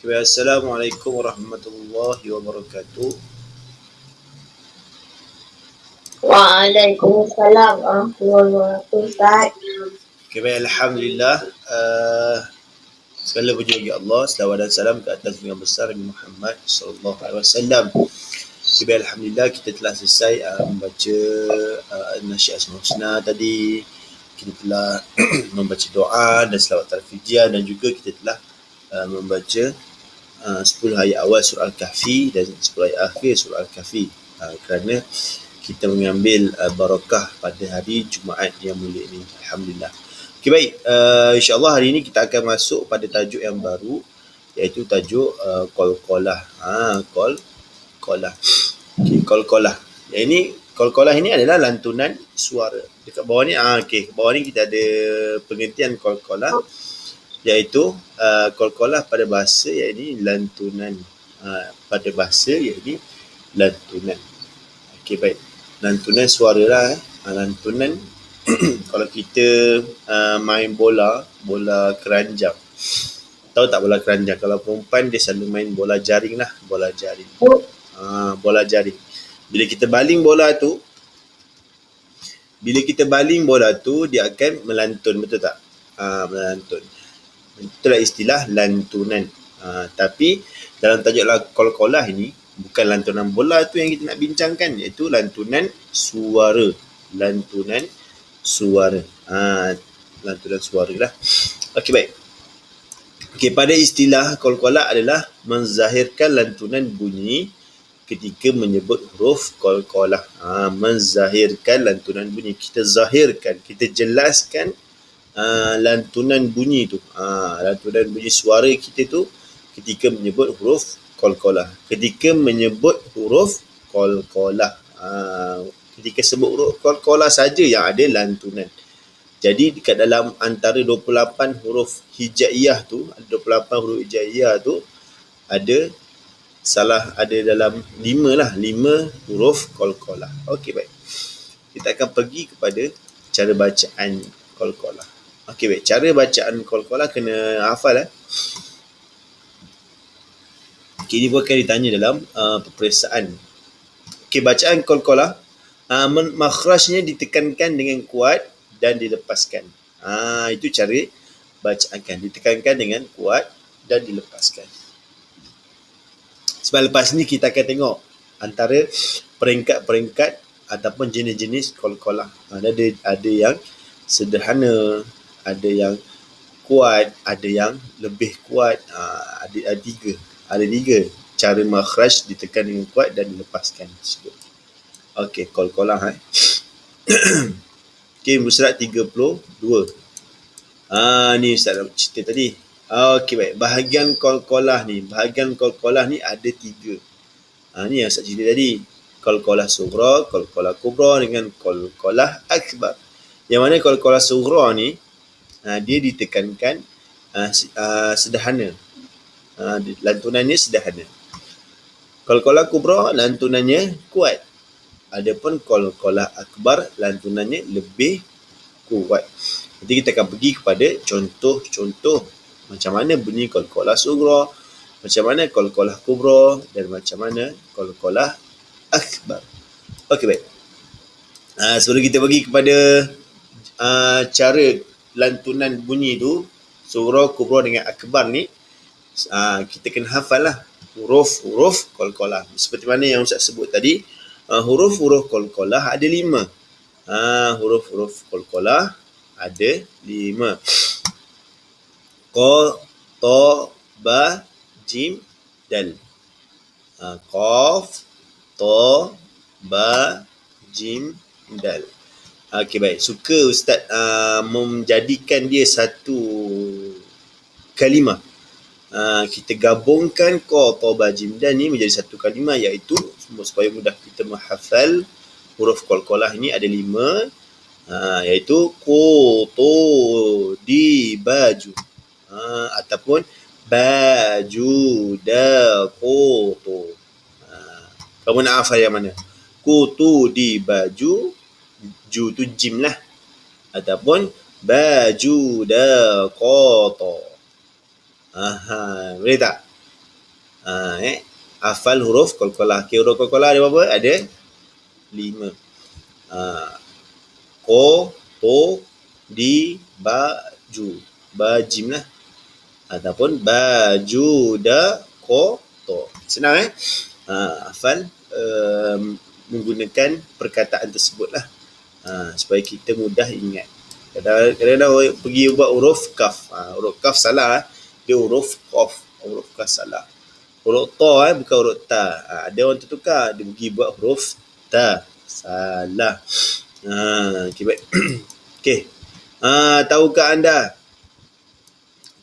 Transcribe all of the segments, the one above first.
Assalamualaikum warahmatullahi wabarakatuh. Waalaikumsalam warahmatullahi wabarakatuh, Ustaz. Okay, baik, Alhamdulillah. Segala puji bagi Allah. Selawat dan salam ke atas Nabi besar Nabi Muhammad sallallahu alaihi wasallam. Okay, baik, Alhamdulillah kita telah selesai membaca Nasyid Asmaul Husna tadi. Kita telah membaca doa dan selawat tarfijiyah, dan juga kita telah membaca 10 ayat awal surah Al-Kahfi dan 10 ayat akhir surah Al-Kahfi, kerana kita mengambil barakah pada hari Jumaat yang mulia ini. Alhamdulillah. Okay, baik. InsyaAllah hari ini kita akan masuk pada tajuk yang baru, iaitu tajuk qalqalah. Qalqalah. Okay, qalqalah. Yang ini, qalqalah ini adalah lantunan suara. Dekat bawah ni, okay, bawah ni kita ada pengertian qalqalah, iaitu qalqalah pada bahasa iaitu lantunan. Pada bahasa iaitu lantunan. Okey, baik. Lantunan suara lah. Lantunan kalau kita main bola keranjang. Tahu tak bola keranjang? Kalau perempuan dia selalu main bola jaring lah. Bola jaring. Bola jaring. Bila kita baling bola tu, dia akan melantun, betul tak? Melantun. Itulah istilah lantunan. Tapi dalam tajuk qalqalah ini, bukan lantunan bola tu yang kita nak bincangkan, iaitu lantunan suara. Lantunan suara. Lantunan suara lah. Okey, baik. Okey, pada istilah qalqalah adalah menzahirkan lantunan bunyi ketika menyebut huruf qalqalah. Menzahirkan lantunan bunyi. Kita zahirkan, kita jelaskan lantunan bunyi tu. Lantunan bunyi suara kita tu ketika menyebut huruf qalqalah. Ketika menyebut huruf qalqalah. Ketika sebut huruf qalqalah saja yang ada lantunan. Jadi dekat dalam antara 28 huruf hijaiyah tu, 28 huruf hijaiyah tu ada dalam 5 huruf qalqalah. Okey, baik. Kita akan pergi kepada cara bacaan qalqalah. Okey, baik. Cara bacaan qalqalah kena hafal. Okey, ini pun akan ditanya dalam peperiksaan. Okey, bacaan qalqalah, makhrajnya ditekankan dengan kuat dan dilepaskan. Itu cara bacaan, kan. Ditekankan dengan kuat dan dilepaskan. Sebab lepas ni kita akan tengok antara peringkat-peringkat ataupun jenis-jenis qalqalah. Ada yang sederhana, ada yang kuat, ada yang lebih kuat. Ada tiga cara makhraj ditekan dengan kuat dan dilepaskan tersebut. Okey, qalqalah. Okey, muka surat 32. Ni Ustaz nak cerita tadi. Okey, baik. Bahagian qalqalah ni ada 3. Ni yang Ustaz cerita tadi. Qalqalah sughra, qalqalah kubra dengan qalqalah akbar. Yang mana qalqalah sughra ni dia ditekankan sederhana. Lantunannya sederhana. Qalqalah kubra lantunannya kuat. Adapun qalqalah akbar lantunannya lebih kuat. Nanti kita akan pergi kepada contoh-contoh macam mana bunyi qalqalah sughra, macam mana qalqalah kubra dan macam mana qalqalah akbar. Okey, baik. Sebelum kita pergi kepada cara lantunan bunyi tu, sughra, kubra dengan akbar ni, kita kena hafal lah huruf-huruf qalqalah. Seperti mana yang Ustaz sebut tadi, huruf-huruf qalqalah ada 5. Huruf-huruf qalqalah ada 5. Qa, ta, ba, jim, dal. Qaf, ta, ba, jim, dal. Okey, baik. Suka Ustaz menjadikan dia satu kalimah. Kita gabungkan qa, ta, ba, jim, dal ni menjadi satu kalimah, iaitu supaya mudah kita menghafal huruf qalqalah ini ada 5, iaitu qutu, di, baju, ataupun baju, da, qutu. Kamu nak hafal yang mana? Qutu, di, baju, ju tu jim lah, ataupun baju, da, qutu. Boleh tak? Hafal huruf qalqalah. Okay, huruf qalqalah ada berapa? Ada 5. Ko, to, di, baju. Bajim lah. Ataupun baju, da, ko, to. Senang hafal menggunakan perkataan tersebut lah. Supaya kita mudah ingat. Kadang-kadang orang pergi buat huruf kaf. Huruf kaf salah. Dia huruf qaf. Huruf kaf salah. Huruf ta bukan huruf ta. Ada orang tertukar. Dia pergi buat huruf ta. Salah. Okay, baik. Okay. Tahukah anda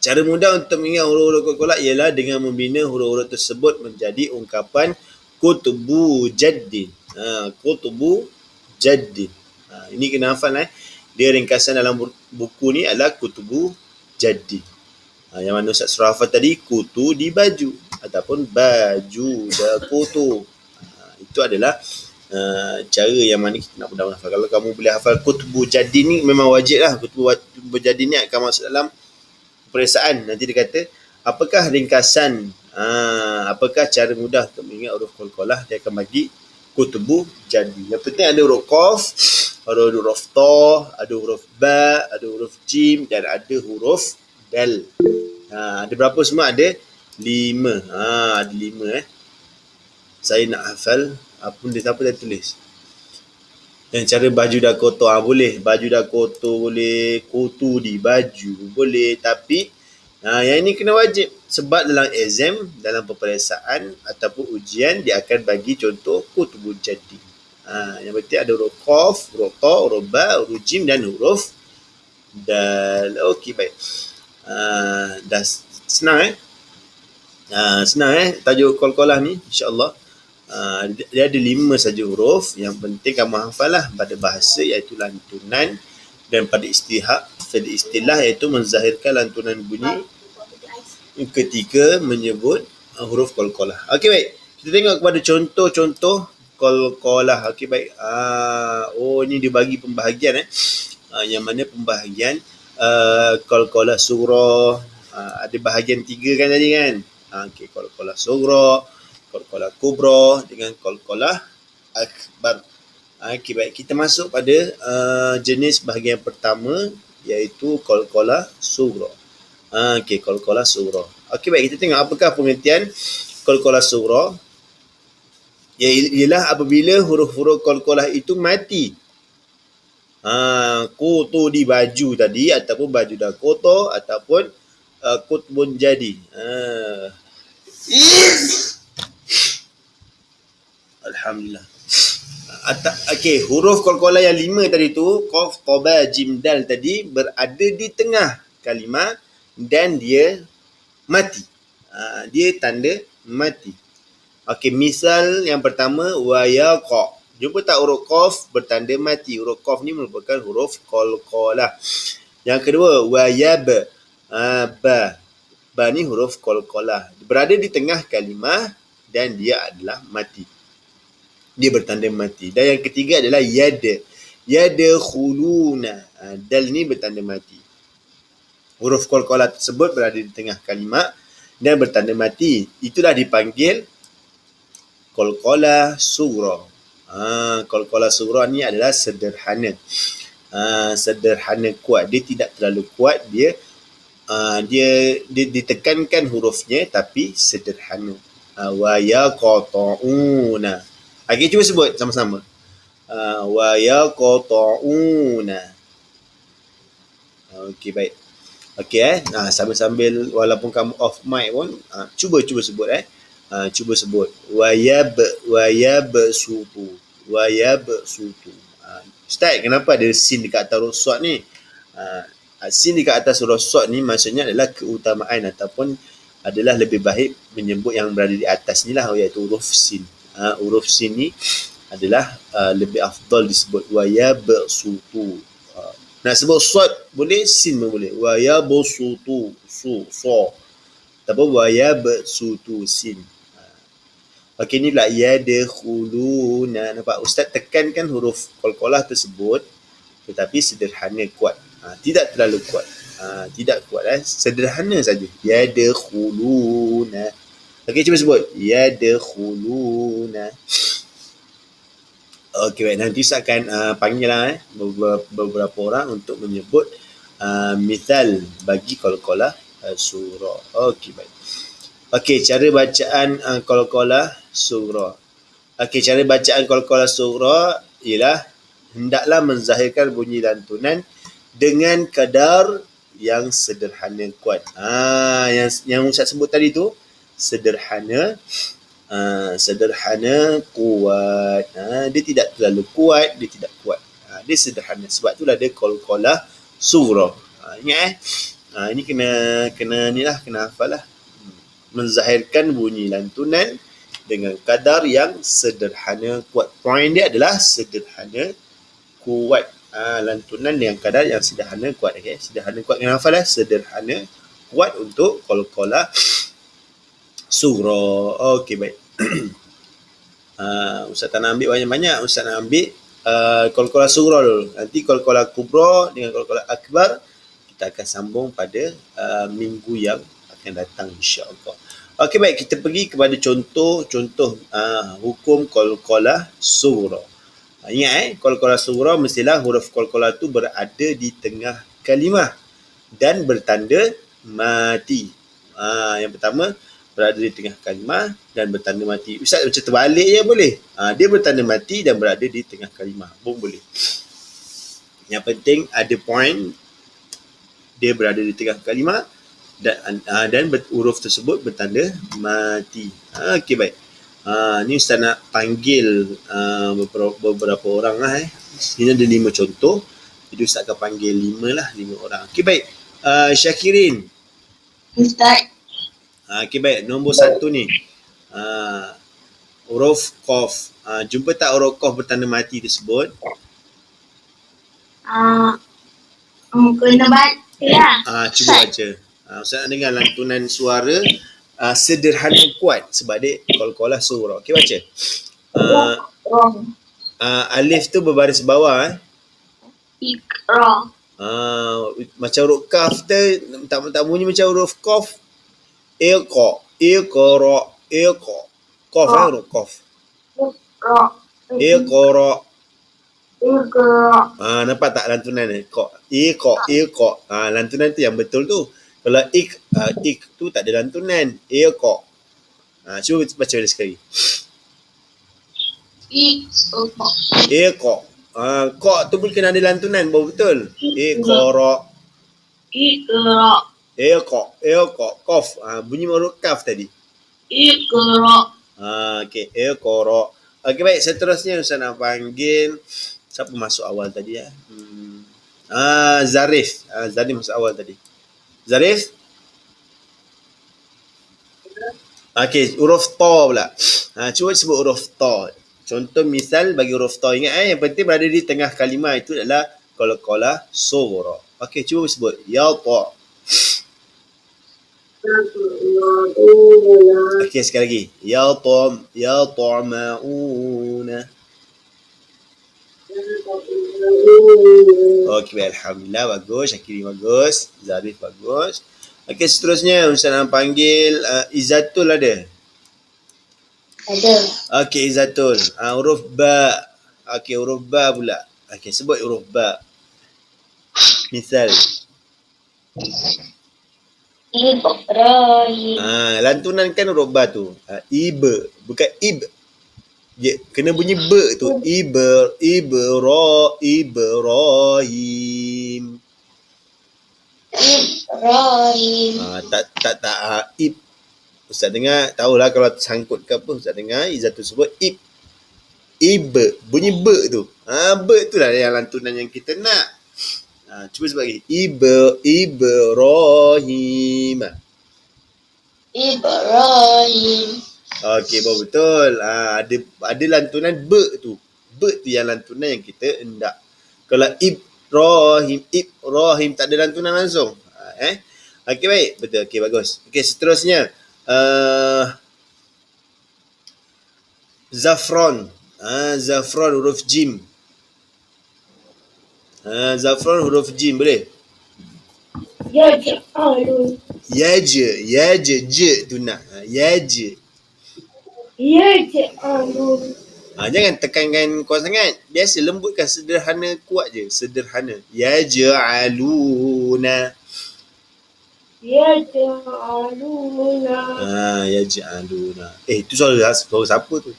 cara mudah untuk mengingat huruf-huruf qalqalah ialah dengan membina huruf-huruf tersebut menjadi ungkapan kutubu jaddin. Kutubu jaddin. Ini kena hafal. Dia ringkasan dalam buku ni adalah kutubu jaddin. Yang mana Ustaz Surafat tadi, kutu di baju ataupun baju da kutu. Itu adalah cara yang mana kita nak mudah hafal. Kalau kamu boleh hafal kutubu jaddin ni memang wajib lah. Kutubu jaddin ni akan masuk dalam peperiksaan. Nanti dia kata apakah ringkasan, apakah cara mudah untuk mengingat huruf qalqalah. Dia akan bagi kutubu jaddin. Yang penting ada huruf qaf, ada huruf ta, ada huruf ba, ada huruf jim dan ada huruf dal. Ada berapa semua? Ada 5. Ada 5 Saya nak hafal apa dia siapa dah tulis. Dan cara baju dah kotor boleh. Baju dah kotor boleh. Kutu di baju boleh. Tapi yang ini kena wajib. Sebab dalam exam, dalam peperiksaan ataupun ujian, dia akan bagi contoh kutubu jaddin. Yang penting ada huruf qaf, huruf ta, huruf ba, huruf jim dan huruf dal. Okey, baik. Dah senang senang tajuk qalqalah ni, insya-Allah. Dia ada 5 saja huruf. Yang penting kamu hafal lah pada bahasa, iaitu lantunan, dan pada istilah iaitu menzahirkan lantunan bunyi ketika menyebut huruf qalqalah. Okey, baik. Kita tengok kepada contoh-contoh qalqalah. Okey, baik. Ini dia bagi pembahagian yang mana pembahagian qalqalah surah. Ada bahagian 3 kan tadi kan. Okey, qalqalah surah, qalqalah kubra dengan qalqalah akbar. Okey, baik. Kita masuk pada jenis bahagian pertama, iaitu qalqalah surah. Okey, qalqalah surah. Okey, baik. Kita tengok apakah pengertian qalqalah surah. Ialah apabila huruf-huruf qalqalah itu mati. Kotor di baju tadi, ataupun baju dah kotor, ataupun kutbun jadi. Alhamdulillah. Okey, huruf qalqalah yang 5 tadi tu, qaf, ta, ba, jim, dal tadi berada di tengah kalimah dan dia mati. Dia tanda mati. Okey, misal yang pertama wa yaqa. Jumpa tak huruf qaf bertanda mati. Huruf qaf ni merupakan huruf qalqalah. Yang kedua wa yab. Ba. Ba ni huruf qalqalah. Berada di tengah kalimah dan dia adalah mati. Dia bertanda mati. Dan yang ketiga adalah yad. Yadkhuluna. Dal ni bertanda mati. Huruf qalqalah tersebut berada di tengah kalimah dan bertanda mati. Itulah dipanggil qalqalah surah. Qalqalah surah ni adalah sederhana. Sederhana kuat. Dia tidak terlalu kuat. Dia ditekankan hurufnya tapi sederhana. Wa yaqta'una. Okey, cuba sebut sama-sama. Wa yaqta'una. Okey, baik. Okey sambil walaupun kamu off mic pun cuba sebut cuba sebut wa yabsutu. Ustaz, kenapa ada sin dekat atas huruf sad ni? Sin dekat atas huruf sad ni maksudnya adalah keutamaan ataupun adalah lebih baik menyebut yang berada di atas ni lah, iaitu huruf sin. Huruf sin ni adalah lebih afdal disebut wa yabsutu. Nak sebut sad boleh, sin pun boleh. Wa yabsutu ataupun wa yabsutu sin. Okey, ni pula yadkhuluna. Nampak Ustaz tekankan huruf qalqalah tersebut tetapi sederhana kuat. Tidak terlalu kuat. Tidak kuat sederhana saja. Yadkhuluna. Okey, cuba sebut. Yadkhuluna. Okey, baik. Nanti saya akan panggil beberapa orang untuk menyebut misal bagi qalqalah surah. Okey, baik. Okey, cara bacaan qalqalah surah. Okey, cara bacaan qalqalah surah ialah hendaklah menzahirkan bunyi lantunan dengan kadar yang sederhana kuat. Yang Ustaz sebut tadi tu sederhana kuat. Dia tidak terlalu kuat, dia tidak kuat. Dia sederhana. Sebab itulah dia qalqalah surah. Ingat ini kena hafal lah. Menzahirkan bunyi lantunan dengan kadar yang sederhana kuat. Poin dia adalah sederhana kuat. Lantunan dengan kadar yang sederhana kuat. Okay? Sederhana kuat kena hafal lah. Sederhana kuat untuk qalqalah surah. Okey, baik. Ustaz tak nak ambil banyak-banyak. Ustaz nak ambil qalqalah surah dulu. Nanti qalqalah kubra dengan qalqalah akbar kita akan sambung pada minggu yang akan datang, insya-Allah. Okey, baik, kita pergi kepada contoh hukum qalqalah surah. Ingat qalqalah surah mestilah huruf qalqalah tu berada di tengah kalimah dan bertanda mati. Yang pertama berada di tengah kalimah dan bertanda mati. Ustaz macam terbalik je boleh. Dia bertanda mati dan berada di tengah kalimah pun boleh. Yang penting ada point dia berada di tengah kalimah dan huruf tersebut bertanda mati. Okey, baik. Ni Ustaz nak panggil beberapa orang lah. Ini ada 5 contoh. Jadi Ustaz akan panggil 5 orang. Okey, baik. Syakirin. Ustaz. Okey, baik. Nombor 1 ni. Huruf Qaf. Jumpa tak huruf Qaf bertanda mati tersebut? Kena baca lah. Cuba baca. Ustaz nak dengar lantunan suara sederhana kuat sebab dia qalqalah surah. Okey, baca. Alif tu berbaris bawah. Iqra. Macam huruf kaf tu tak bunyi macam huruf qaf. Iqa, qaf huruf qaf. Iqra. Nampak tak lantunan ni? Iqa. Lantunan tu yang betul tu. Kalau ik tu tak ada lantunan. Iqa. Cuba baca dia sekali. Iqa. Qa tu pun kena ada lantunan baru betul. Iqra. Iqa. Qaf. Bunyi huruf kaf tadi. Iqra. Okey. Iqra. Okey, baik. Seterusnya Ustaz nak panggil siapa masuk awal tadi ya? Zarif. Zarif masuk awal tadi. Zarif? Okey, huruf ta pula. Cuba sebut huruf ta. Contoh misal bagi huruf ta. Ingat yang penting berada di tengah kalimah itu adalah qalqalah surah. Okey, cuba sebut. Ya ta. Okey, sekali lagi. Ya ta'mauna. Okey, alhamdulillah, bagus. Syakiri bagus. Zarif bagus. Okey, seterusnya Ustaz nak panggil Izzatul ada? Ada. Okey, Izzatul. Huruf ba. Okey, huruf ba pula. Okey, sebut huruf ba. Misal. Ibrahim. Lantunan kan huruf ba tu. Iba, bukan ib. Kena bunyi be tu. Ibrahim. Tak ib. Ustaz dengar, tahulah kalau tersangkut ke apa, Ustaz dengar Izzatul sebut ib. Ibe, bunyi be tu. Be tu lah yang lantunan yang kita nak. Cuba sebut lagi. Ibrahim. Okey, betul. Ada lantunan be tu. Be tu yang lantunan yang kita hendak. Kalau Ibrahim tak ada lantunan langsung. Okey, baik. Betul. Okey, bagus. Okey, seterusnya. Zafran. Zafran huruf jim. Zafran huruf jim boleh? Yaj'alun. je tu nak. Je. Jangan tekankan kuat sangat. Biasa lembutkan, sederhana, kuat je. Sederhana. Yaj'aluna. Yaj'aluna. Itu suara siapa tu?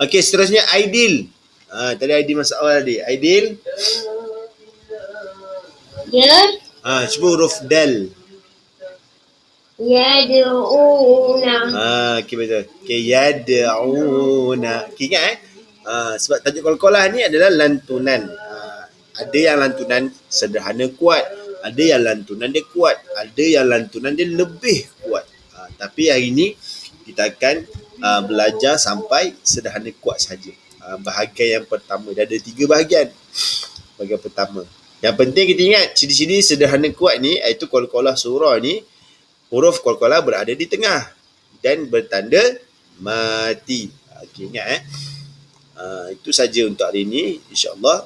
Okey, seterusnya Aidil. Tadi Aidil masa awal tadi. Aidil. Cuba huruf dal. Yad'una. Okey, betul. Okey, yad'una. Okey, ingat sebab tajuk qalqalah ni adalah lantunan. Ada yang lantunan sederhana kuat, ada yang lantunan dia kuat, ada yang lantunan dia lebih kuat. Tapi hari ni kita akan belajar sampai sederhana kuat saja. Bahagian yang pertama, dia ada 3 bahagian. Bahagian pertama. Yang penting kita ingat, ciri-ciri sederhana kuat ni, iaitu qalqalah surah ni, huruf qalqalah berada di tengah dan bertanda mati. Okey, ingat itu saja untuk hari ini. InsyaAllah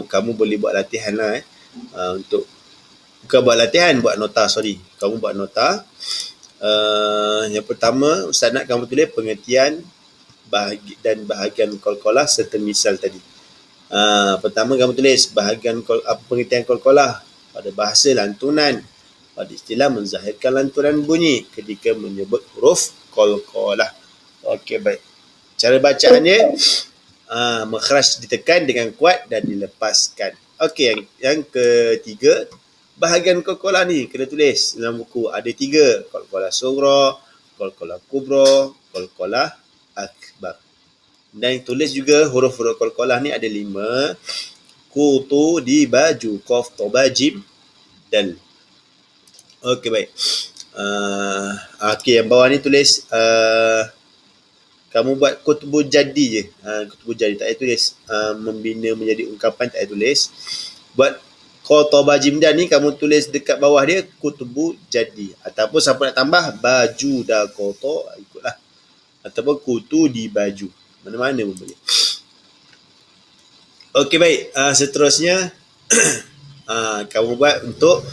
kamu boleh buat latihan lah untuk, bukan buat latihan, buat nota, kamu buat nota. Yang pertama, Ustaz nak kamu tulis pengertian dan bahagian qalqalah serta misal tadi. Pertama kamu tulis bahagian pengertian qalqalah pada bahasa lantunan, pada istilah menzahirkan lantunan bunyi ketika menyebut huruf qalqalah. Okey, baik. Cara bacaannya, makhraj ditekan dengan kuat dan dilepaskan. Okey, yang ketiga, bahagian qalqalah ni kena tulis dalam buku. Ada 3, qalqalah sughra, qalqalah kubra, qalqalah akbar. Dan tulis juga huruf-huruf qalqalah ni ada 5. Kutu di baju, qaf, ta, ba, jim, dal. Okey, baik. Okey, yang bawah ni tulis kamu buat kutubu jadi je. Kutubu jadi tak payah tulis. Membina menjadi ungkapan tak payah tulis. Buat Qotobah Jimdan ni kamu tulis dekat bawah dia kutubu jadi. Ataupun siapa nak tambah baju dah koto, ikutlah. Ataupun kutu di baju. Mana-mana pun boleh. Okey, baik. Seterusnya kamu buat untuk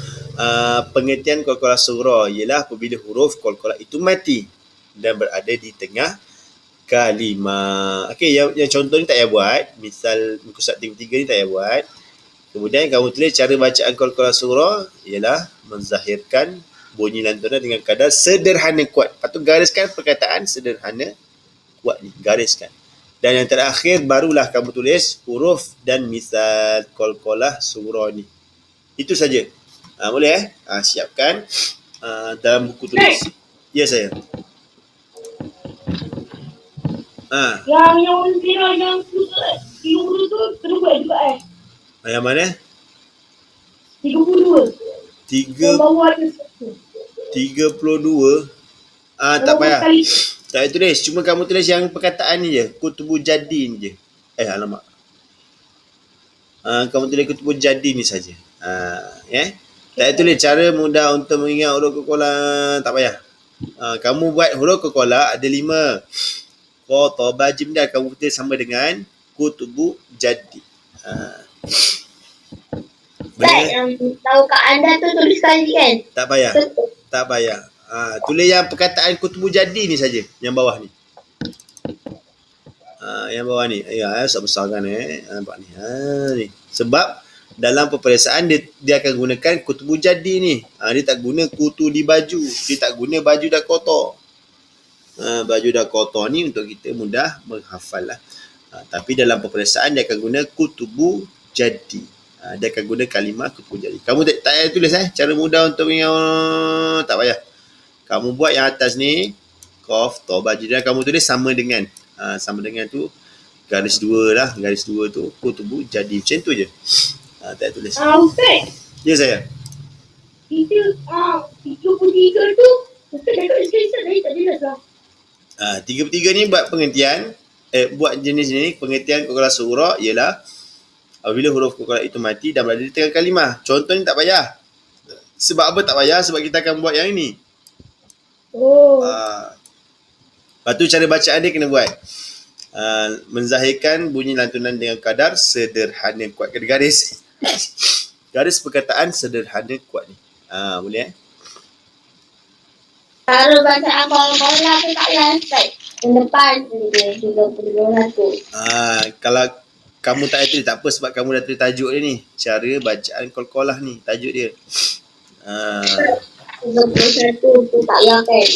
pengertian qalqalah sughra, ialah apabila huruf qalqalah itu mati dan berada di tengah kalimah. Okey, yang contoh ni tak payah buat. Misal muka surat 3 ni tak payah buat. Kemudian kamu tulis cara bacaan qalqalah sughra ialah menzahirkan bunyi lantunan dengan kadar sederhana kuat. Lepas tu gariskan perkataan sederhana kuat ni. Gariskan. Dan yang terakhir barulah kamu tulis huruf dan misal qalqalah sughra ni. Itu saja. Boleh siapkan dalam buku tulis. Ya, saya. Yang 30 tu kena buat juga Yang mana? 32. Yang bawah ada 32. Tak payah. Tak payah tulis. Cuma kamu tulis yang perkataan ni je. Kutubu jadi ni je. Alamak. Kamu tulis kutubu jadi ni saja. Tak payah tulis. Cara mudah untuk mengingat huruf qalqalah. Tak payah. Kamu buat huruf qalqalah ada 5. Qotobah jimdan kamu tulis sama dengan kutubu jadi. Tahukah anda tu tuliskan lagi kan? Tak payah. Tak payah. Tulis yang perkataan kutubu jadi ni saja. Yang bawah ni. Yang bawah ni. Besar-besar kan nampak ni. Ni. Sebab dalam peperiksaan dia akan gunakan kutubu jadi ni. Dia tak guna kutu di baju. Dia tak guna baju dah kotor. Baju dah kotor ni untuk kita mudah menghafal lah. Tapi dalam peperiksaan dia akan guna kutubu jadi. Dia akan guna kalimah kutubu jadi. Kamu tak payah tulis cara mudah untuk mengingat. Tak payah. Kamu buat yang atas ni, qaf, ta, ba, jim, dan kamu tulis sama dengan. Sama dengan tu garis 2 lah. Garis 2 tu kutubu jadi. Macam tu je. Tak payah tulis. Ustaz. Ya, saya. 33 tu Ustaz dah kat screenshot tadi tak jelas lah. 33 ni buat pengertian, buat jenis ni, pengertian qalqalah sughra ialah apabila huruf qalqalah itu mati dan berada di tengah kalimah. Contoh ni tak payah. Sebab apa tak payah? Sebab kita akan buat yang ini. Lepas tu cara bacaan dia kena buat. Menzahirkan bunyi lantunan dengan kadar sederhana kuat. Kena garis. Garis perkataan sederhana kuat ni. Boleh Kalau bacaan Coca-Cola tu tak payah Ustaz. Yang depan dia 30-100. Kalau kamu tak tulis tak apa sebab kamu dah tulis tajuk dia ni. Cara bacaan Qalqalah ni tajuk dia. 31 tu tak payah kan.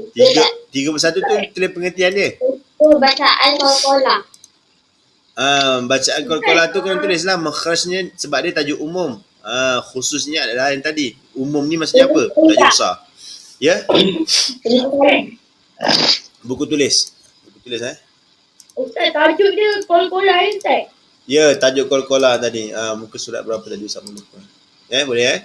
Itu tak. 31 tu tulis pengertian dia. Itu bacaan Coca-Cola. Bacaan Qalqalah tu kena tulis lah makhrajnya sebab dia tajuk umum. Khususnya adalah yang tadi. Umum ni maksudnya apa? Tajuk besar. Ya? Buku tulis. Buku tulis Ustaz, tajuk dia Coca-Cola Ustaz. Ya, tajuk Qalqalah tadi. Muka surat berapa tadi sama lupa. Boleh